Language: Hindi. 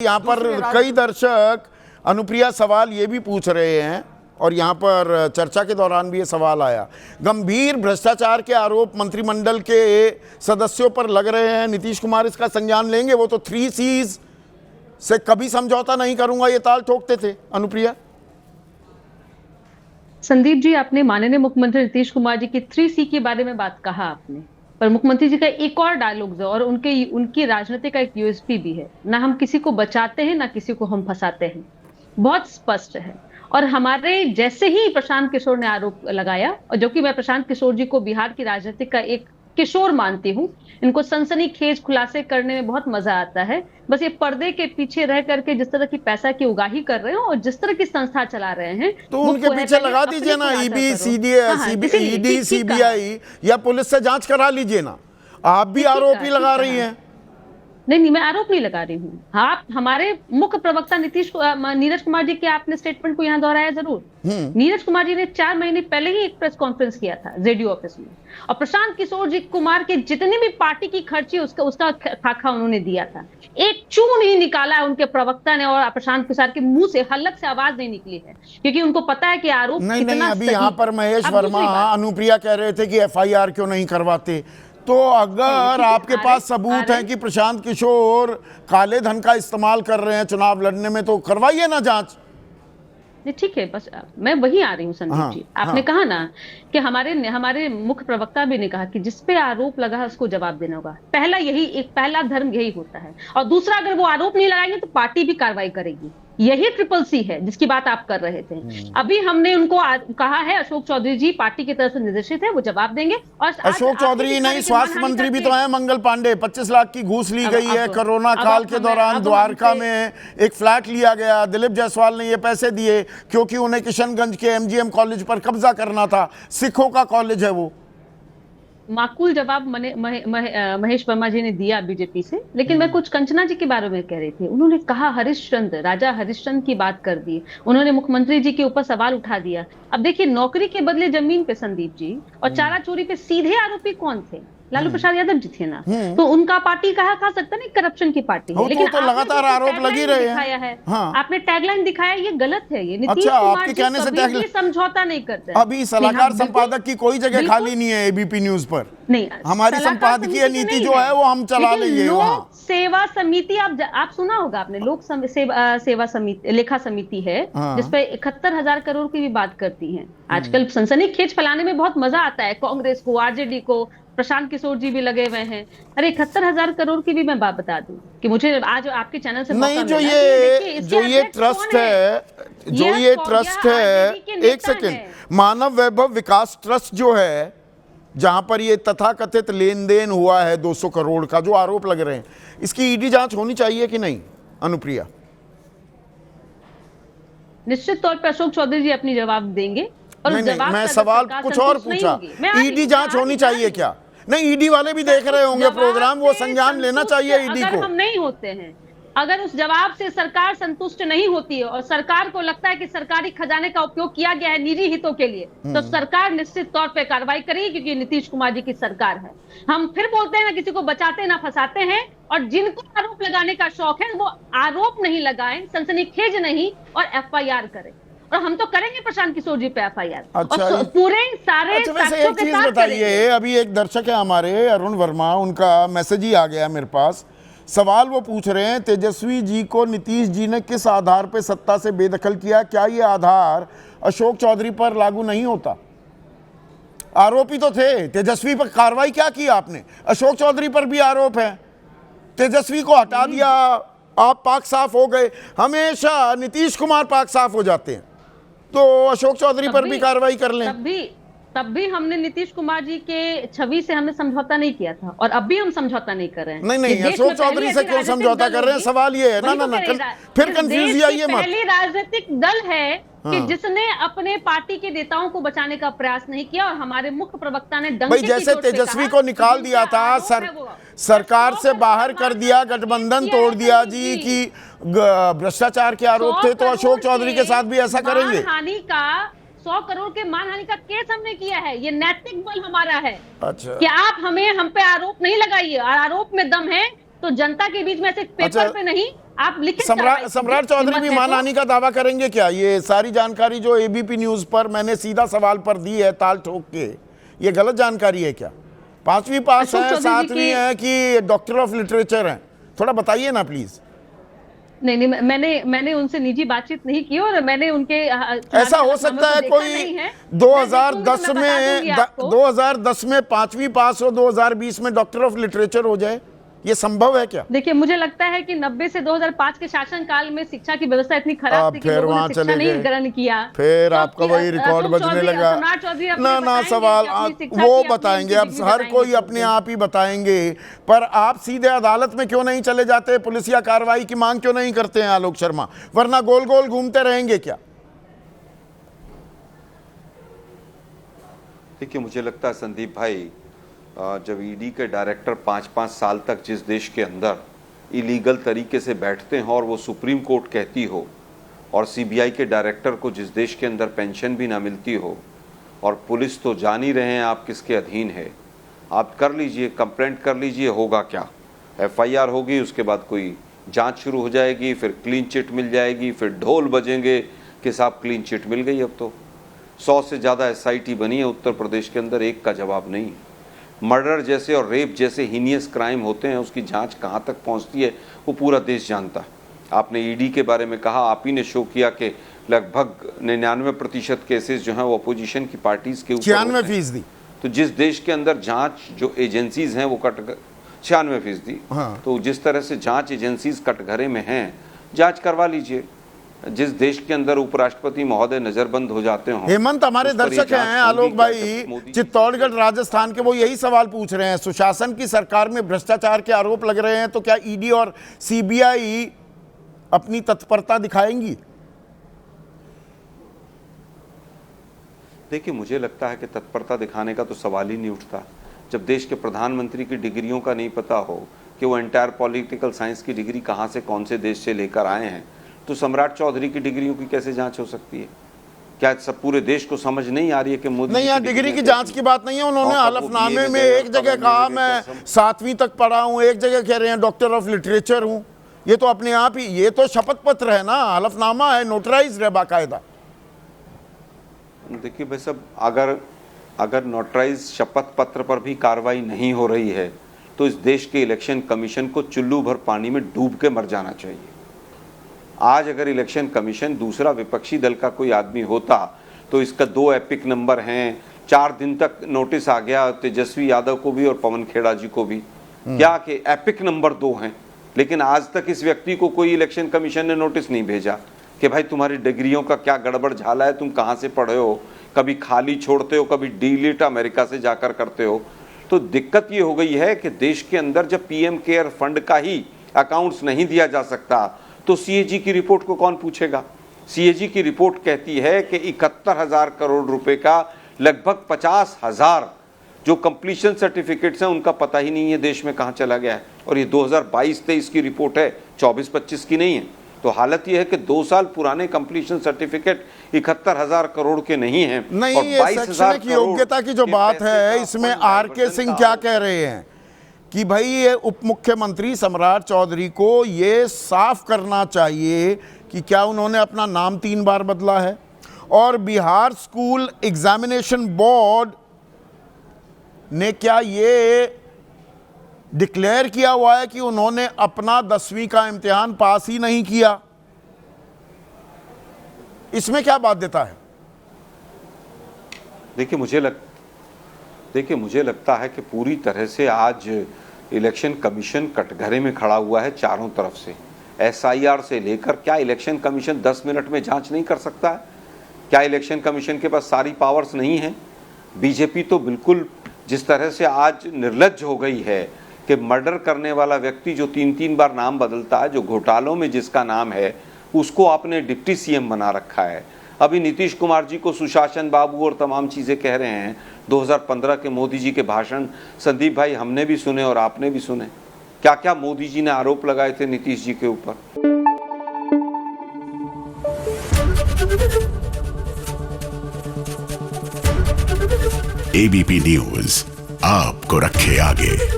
यहाँ पर कई दर्शक अनुप्रिया सवाल ये भी पूछ रहे हैं और यहाँ पर चर्चा के दौरान भी ये सवाल आया, गंभीर भ्रष्टाचार के आरोप मंत्रिमंडल के सदस्यों पर लग रहे हैं, नीतीश कुमार इसका संज्ञान लेंगे? वो तो 3 C's से कभी समझौता नहीं करूंगा ये ताल ठोकते थे। अनुप्रिया, संदीप जी, आपने माननीय मुख्यमंत्री नीतीश कुमार जी की 3C के बारे में बात कहा आपने, पर मुख्यमंत्री जी का एक और डायलॉग है और उनकी राजनीति का एक यूएसपी भी है, ना हम किसी को बचाते हैं ना किसी को हम फंसाते हैं, बहुत स्पष्ट है। और हमारे जैसे ही प्रशांत किशोर ने आरोप लगाया, और जो कि मैं प्रशांत किशोर जी को बिहार की राजनीति का एक किशोर मानती हूँ, इनको सनसनीखेज खुलासे करने में बहुत मजा आता है। बस ये पर्दे के पीछे रह करके जिस तरह की पैसा की उगाही कर रहे हैं और जिस तरह की संस्था चला रहे हैं, तो उनके पीछे लगा दीजिए ना ईडी, सीबीआई या पुलिस से जांच करा लीजिए ना। आप भी आरोप ही लगा रही हैं। नहीं, मैं आरोप नहीं लगा रही हूँ। आप हमारे मुख्य प्रवक्ता नीरज कुमार जी के आपने स्टेटमेंट को यहाँ दोहराया जरूर। नीरज कुमार जी ने 4 महीने पहले ही एक प्रेस कॉन्फ्रेंस किया था जेडीयू ऑफिस में, और प्रशांत किशोर जी कुमार के जितनी भी पार्टी की खर्ची उसका खाका उन्होंने दिया था। एक चून ही निकाला है उनके प्रवक्ता ने, और प्रशांत किशोर के मुंह से हल्लक से आवाज नहीं निकली है, क्योंकि उनको पता है कि आरोप नहीं, अभी यहाँ पर महेश वर्मा अनुप्रिया कह रहे थे कि FIR क्यों नहीं करवाते। तो अगर आपके पास सबूत है कि प्रशांत किशोर काले धन का इस्तेमाल कर रहे हैं चुनाव लड़ने में, तो करवाइए ना जांच। ठीक है, बस मैं वही आ रही हूँ संदीप जी। आपने कहा ना कि हमारे मुख्य प्रवक्ता भी ने कहा कि जिस पे आरोप लगा है उसको जवाब देना होगा। पहला धर्म यही होता है, और दूसरा, अगर वो आरोप नहीं लगाएंगे तो पार्टी भी कार्रवाई करेगी। यही CCC है जिसकी बात आप कर रहे थे। अभी हमने उनको कहा है, अशोक चौधरी जी पार्टी की तरफ से निर्देशित है, वो जवाब देंगे। और अशोक चौधरी नहीं, स्वास्थ्य मंत्री भी तो है मंगल पांडे। 25 लाख की घूस ली गई है कोरोना काल के दौरान। द्वारका में एक फ्लैट लिया गया, दिलीप जायसवाल ने ये पैसे दिए क्योंकि उन्हें किशनगंज के MGM कॉलेज पर कब्जा करना था। सिखों का कॉलेज है वो। माकूल जवाब महेश वर्मा जी ने दिया बीजेपी से, लेकिन मैं कुछ कंचना जी के बारे में कह रही थी। उन्होंने कहा राजा हरिश्चंद्र की बात कर दी, उन्होंने मुख्यमंत्री जी के ऊपर सवाल उठा दिया। अब देखिए, नौकरी के बदले जमीन पे संदीप जी, और चारा चोरी पे सीधे आरोपी कौन थे? लालू प्रसाद यादव जी थे ना। तो उनका पार्टी कहा खा सकता नहीं, करप्शन की पार्टी है। लेकिन तो लगातार आरोप लगी रहे हैं। आपने टैगलाइन दिखाया, ये गलत है। ये नीतीश अच्छा, कुमार आपके जी कहने से कभी भी समझौता नहीं करते। अभी सलाहकार संपादक की कोई जगह खाली नहीं है ABP न्यूज पर। नहीं, हमारी संपादकीय नीति जो है वो हम चला लेंगे। लोक सेवा समिति आप सुना होगा आपने, लोक सेवा समिति, लेखा समिति है जिसपे 71,000 करोड़ की भी बात करती है। आजकल सनसनीखेज फैलाने में बहुत मजा आता है। कांग्रेस को, RJD को, प्रशांत किशोर जी भी लगे हुए हैं। अरे 71,000 करोड़ की भी मैं बात बता दूं कि मुझे आज आपके चैनल से नहीं, जो ये ट्रस्ट है, एक सेकंड, मानव वैभव विकास ट्रस्ट जो है, जहां पर ये तथाकथित लेन देन हुआ है 200 करोड़ का, जो आरोप लग रहे हैं, इसकी ED जांच होनी चाहिए कि नहीं अनुप्रिया? निश्चित तौर पर अशोक चौधरी जी अपनी जवाब देंगे। और नहीं, मैं सवाल कुछ और पूछा, ED जांच होनी चाहिए क्या? नहीं, ED वाले भी देख रहे होंगे प्रोग्राम, वो संज्ञान लेना चाहिए ED को। अगर हम नहीं होते हैं, अगर उस जवाब से सरकार संतुष्ट नहीं होती है और सरकार को लगता है कि सरकारी खजाने का उपयोग किया गया है निजी हितों के लिए, तो सरकार निश्चित तौर पे कार्रवाई करेगी, क्योंकि नीतीश कुमार जी की सरकार है। हम फिर बोलते हैं ना, किसी को बचाते ना फंसाते हैं, और जिनको आरोप लगाने का शौक है वो आरोप नहीं लगाएं, सनसनीखेज नहीं, और FIR करें। और हम तो करेंगे प्रशांत किशोर जी पे FIR। अच्छा, और पूरे सारे साक्ष्यों के साथ बताइए। अभी एक दर्शक है हमारे, अरुण वर्मा, उनका मैसेज ही आ गया मेरे पास। सवाल वो पूछ रहे हैं, तेजस्वी जी को नीतीश जी ने किस आधार पे सत्ता से बेदखल किया? क्या ये आधार अशोक चौधरी पर लागू नहीं होता? आरोपी तो थे, तेजस्वी पर कार्रवाई क्या की आपने? अशोक चौधरी पर भी आरोप है, तेजस्वी को हटा दिया, आप पाक साफ हो गए। हमेशा नीतीश कुमार पाक साफ हो जाते हैं, तो अशोक चौधरी पर भी कार्रवाई कर लें। तब भी हमने नीतीश कुमार जी के छवि से हमने समझौता नहीं किया था, और अब भी हम समझौता नहीं कर रहे हैं। नहीं, अशोक चौधरी से क्यों समझौता कर रहे हैं? सवाल ये है ना, फिर कंफ्यूज आइए मत। पहली राजनीतिक दल है कि जिसने अपने पार्टी के नेताओं को बचाने का प्रयास नहीं किया, और हमारे मुख्य प्रवक्ता ने भाई, जैसे तेजस्वी को निकाल दिया था, सरकार से बाहर कर दिया, गठबंधन तोड़ दिया जी की भ्रष्टाचार के आरोप थे, तो अशोक चौधरी के साथ भी ऐसा करेंगे? 100 करोड़ के मानहानि का केस हमने किया है। ये नैतिक बल हमारा है। अच्छा, कि आप हम पे आरोप नहीं लगाइए, और आरोप में दम है तो जनता के बीच में ऐसे पेपर अच्छा, पे नहीं, आप लिखित सम्राट चौधरी भी मानहानि का दावा करेंगे क्या? ये सारी जानकारी जो एबीपी न्यूज पर मैंने सीधा सवाल पर दी है ताल ठोक के, ये गलत जानकारी है क्या? 5वीं पास है, 7वीं है कि डॉक्टर ऑफ लिटरेचर है? थोड़ा बताइए ना प्लीज। नहीं, मैंने उनसे निजी बातचीत नहीं की और मैंने उनके ऐसा हो सकता है कोई 2010 में 5वीं पास हो, 2020 में डॉक्टर ऑफ लिटरेचर हो जाए, ये संभव है क्या? देखिए, मुझे लगता है कि 90 से 2005 के शासनकाल में शिक्षा की व्यवस्था इतनी खराब थी कि लोगों ने शिक्षा नहीं ग्रहण किया। फिर आपका वही रिकॉर्ड बजने लगा। ना सवाल वो बताएंगे, अब हर कोई अपने आप ही बताएंगे, पर आप सीधे अदालत में क्यों नहीं चले जाते? पुलिसिया कार्रवाई की मांग क्यों नहीं करते हैं आलोक शर्मा? वरना गोल गोल घूमते रहेंगे क्या? देखिए, मुझे लगता है संदीप भाई, जब ईडी के डायरेक्टर 5-5 साल तक जिस देश के अंदर इलीगल तरीके से बैठते हैं और वो सुप्रीम कोर्ट कहती हो, और सीबीआई के डायरेक्टर को जिस देश के अंदर पेंशन भी ना मिलती हो, और पुलिस तो जान ही रहे हैं आप किसके अधीन है, आप कर लीजिए, कंप्लेंट कर लीजिए, होगा क्या? एफआईआर होगी, उसके बाद कोई जांच शुरू हो जाएगी, फिर क्लीन चिट मिल जाएगी, फिर ढोल बजेंगे कि साहब क्लीन चिट मिल गई। अब तो 100 से ज़्यादा एसआईटी बनी है उत्तर प्रदेश के अंदर, एक का जवाब नहीं। मर्डर जैसे और रेप जैसे हीनियस क्राइम होते हैं, उसकी जांच कहाँ तक पहुँचती है वो पूरा देश जानता है। आपने ईडी के बारे में कहा, आप ही ने शो किया कि लगभग 99% केसेस जो हैं वो अपोजिशन की पार्टीज के ऊपर 96%। तो जिस देश के अंदर जांच जो एजेंसीज हैं वो 96%। हाँ। तो जिस तरह से जांच एजेंसीज कटघरे में हैं, जांच करवा लीजिए। जिस देश के अंदर उपराष्ट्रपति महोदय नजरबंद हो जाते हो। हेमंत हमारे दर्शक हैं आलोक भाई चित्तौड़गढ़ राजस्थान के, वो यही सवाल पूछ रहे हैं, सुशासन की सरकार में भ्रष्टाचार के आरोप लग रहे हैं, तो क्या ईडी और सीबीआई अपनी तत्परता दिखाएंगी? देखिए, मुझे लगता है कि तत्परता दिखाने का तो सवाल ही नहीं उठता। जब देश के प्रधानमंत्री की डिग्रियों का नहीं पता हो कि वो एंटायर पॉलिटिकल साइंस की डिग्री कहाँ से कौन से देश से लेकर आए हैं, तो सम्राट चौधरी की डिग्रियों की कैसे जांच हो सकती है? क्या सब पूरे देश को समझ नहीं आ रही है कि मोदी नहीं, यहाँ डिग्री की जांच की बात नहीं है। उन्होंने हलफनामे में एक जगह कहा मैं 7वीं तक पढ़ा हूँ, एक जगह कह रहे हैं डॉक्टर ऑफ लिटरेचर हूँ। ये तो अपने आप ही, ये तो शपथ पत्र है ना, हलफनामा है, नोटराइज्ड है बाकायदा। देखिए भाई साहब, अगर नोटराइज शपथ पत्र पर भी कार्रवाई नहीं हो रही है तो इस देश के इलेक्शन कमीशन को चुल्लू भर पानी में डूब के मर जाना चाहिए। आज अगर इलेक्शन कमीशन दूसरा विपक्षी दल का कोई आदमी होता तो इसका 2 एपिक नंबर हैं, 4 दिन तक नोटिस आ गया तेजस्वी यादव को भी और पवन खेड़ा जी को भी, क्या कि एपिक नंबर 2 हैं। लेकिन आज तक इस व्यक्ति को कोई इलेक्शन कमीशन ने नोटिस नहीं भेजा कि भाई तुम्हारी डिग्रियों का क्या गड़बड़ झाला है, तुम कहाँ से पढ़े हो, कभी खाली छोड़ते हो, कभी डिलीट अमेरिका से जाकर करते हो। तो दिक्कत ये हो गई है कि देश के अंदर जब पीएम केयर फंड का ही अकाउंट्स नहीं दिया जा सकता तो सीएजी की रिपोर्ट को कौन पूछेगा? सीएजी की रिपोर्ट कहती है कि 71,000 करोड़ रुपए का लगभग 50,000 जो कंप्लीशन सर्टिफिकेट्स हैं उनका पता ही नहीं है देश में कहाँ चला गया है। और ये 2022-23 की रिपोर्ट है, 24-25 की नहीं है। तो हालत ये है कि 2 साल पुराने कंप्लीशन सर्टिफिकेट 71,000 करोड़ के नहीं हैं। नहीं, ये शैक्षणिक योग्यता की जो बात है, इसमें आर.के. सिंह क्या कह रहे हैं कि भाई ये उप मुख्यमंत्री सम्राट चौधरी को ये साफ करना चाहिए कि क्या उन्होंने अपना नाम 3 बार बदला है, और बिहार स्कूल एग्जामिनेशन बोर्ड ने क्या ये डिक्लेयर किया हुआ है कि उन्होंने अपना 10वीं का इम्तिहान पास ही नहीं किया? इसमें क्या बाध्यता है? देखिए, मुझे लगता है कि पूरी तरह से आज इलेक्शन कमीशन कटघरे में खड़ा हुआ है चारों तरफ से। एसआईआर से लेकर, क्या इलेक्शन कमीशन 10 मिनट में जांच नहीं कर सकता है? क्या इलेक्शन कमीशन के पास सारी पावर्स नहीं है? बीजेपी तो बिल्कुल जिस तरह से आज निर्लज्ज हो गई है कि मर्डर करने वाला व्यक्ति जो 3-3 बार नाम बदलता है, जो घोटालों में जिसका नाम है, उसको आपने डिप्टी सीएम बना रखा है। अभी नीतीश कुमार जी को सुशासन बाबू और तमाम चीज़ें कह रहे हैं। 2015 के मोदी जी के भाषण संदीप भाई हमने भी सुने और आपने भी सुने। क्या क्या मोदी जी ने आरोप लगाए थे नीतीश जी के ऊपर। एबीपी न्यूज आपको रखे आगे।